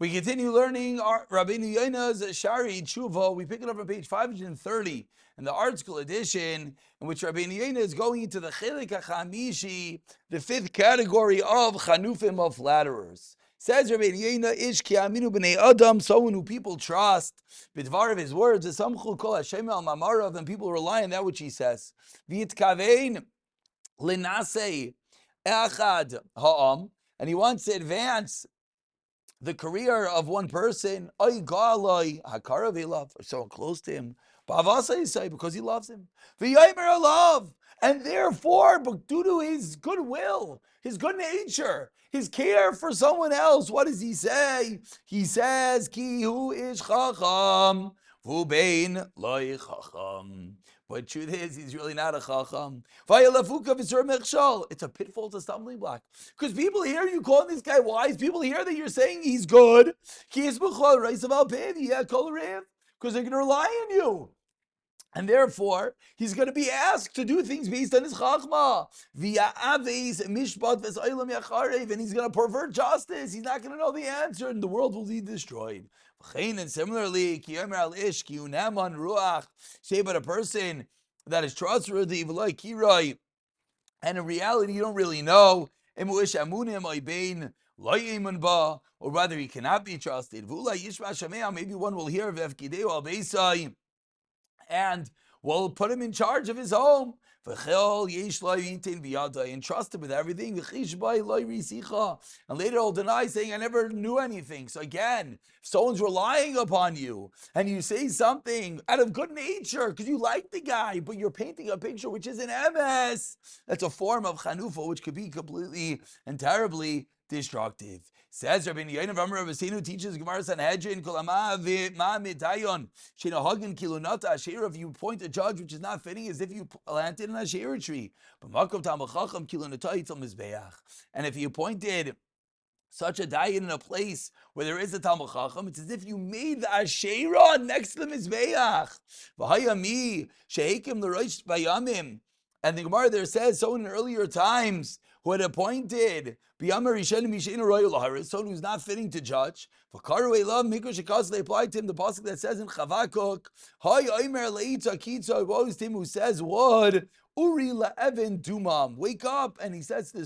We continue learning our Rabeinu Yona's Sharei Teshuva. We pick it up on page 530 in the Art School edition, in which Rabeinu Yona is going into the Chelik HaChamishi, the fifth category of Chanufim, of flatterers. Says Rabeinu Yona, Ish ki aminu b'nei Adam, someone who people trust, b'dvar of his words, Esamchu kol Hashem al mamarav, and people rely on that which he says. V'yitkavein l'nasei echad ha'am, and he wants to advance the career of one person, or so close to him, because he loves him. And therefore, but due to his goodwill, his good nature, his care for someone else, what does he say? He says, Ki hu ish chacham, v'bein loy chacham. But truth is, he's really not a chacham. It's a pitfall, it's a stumbling block. Because people hear you calling this guy wise, people hear that you're saying he's good. Because they're going to rely on you. And therefore, he's going to be asked to do things based on his chachma. And he's going to pervert justice. He's not going to know the answer, and the world will be destroyed. And similarly, say about a person that is trustworthy, and in reality, you don't really know. Or rather, he cannot be trusted. Maybe one will hear of and will put him in charge of his home. And trust him with everything. And later he'll deny, saying, I never knew anything. So again, if someone's relying upon you and you say something out of good nature because you like the guy, but you're painting a picture which is an MS, that's a form of chanufa which could be completely and terribly destructive. Says Rabeinu Yona Amar Rabbeinu teaches Gemara Sanhedrin Kolama Midayon Shinahagin Kilunata Asherah. If you point a judge which is not fitting, as if you planted an Asherah tree. But Makom Tamachacham Kilunata Yitzal Mizbeach. And if you pointed such a dayan in a place where there is a Talmud Chacham, it's as if you made the Asherah next to the Mizbeach. V'hayami Shehekim l'Rosh Bayamim. And the Gemara there says, so in earlier times, who had appointed someone who's not fitting to judge. They applied to him the pasuk that says in Chavakuk, woe is him who says, what? Uri la'even dumam. Wake up. And he says to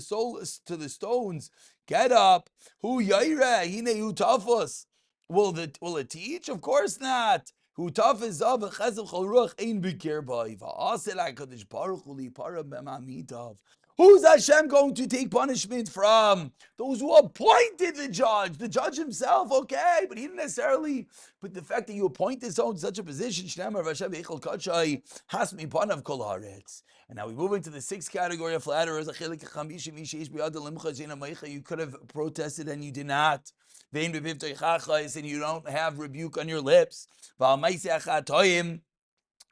the stones, get up. Hu yaira, hine hu tafos. Will it teach? Of course not. Hu tafos zav v'chesed chol ruach ein bikir bai. V'asel HaKadosh Baruch Hu li para b'mamitav. Who's Hashem going to take punishment from? Those who appointed the judge. The judge himself, okay, but he didn't necessarily. But the fact that you appointed someone to such a position, and now we move into the sixth category of flatterers. You could have protested and you did not. And you don't have rebuke on your lips.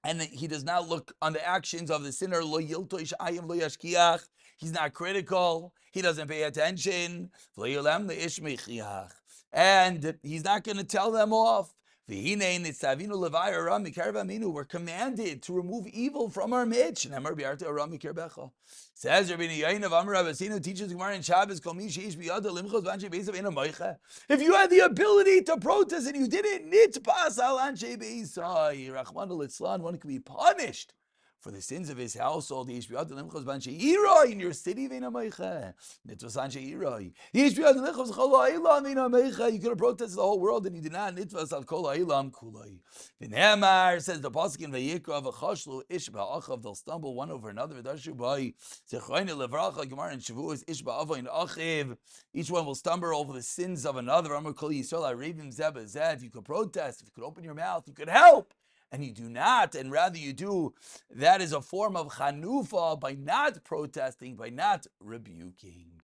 And he does not look on the actions of the sinner. He's not critical. He doesn't pay attention. And he's not going to tell them off. We're commanded to remove evil from our midst. Says Rabeinu Yona of Amar Rabbeinu teaches Gemara in Shabbos, if you had the ability to protest and you didn't, one can be punished for the sins of his household. In your city, you could have protested the whole world and you did not. Says the pasuk in Vayikra, they'll stumble one over another. Each one will stumble over the sins of another. If you could protest, if you could open your mouth, you could help. And you do not, and rather you do, that is a form of chanufa by not protesting, by not rebuking.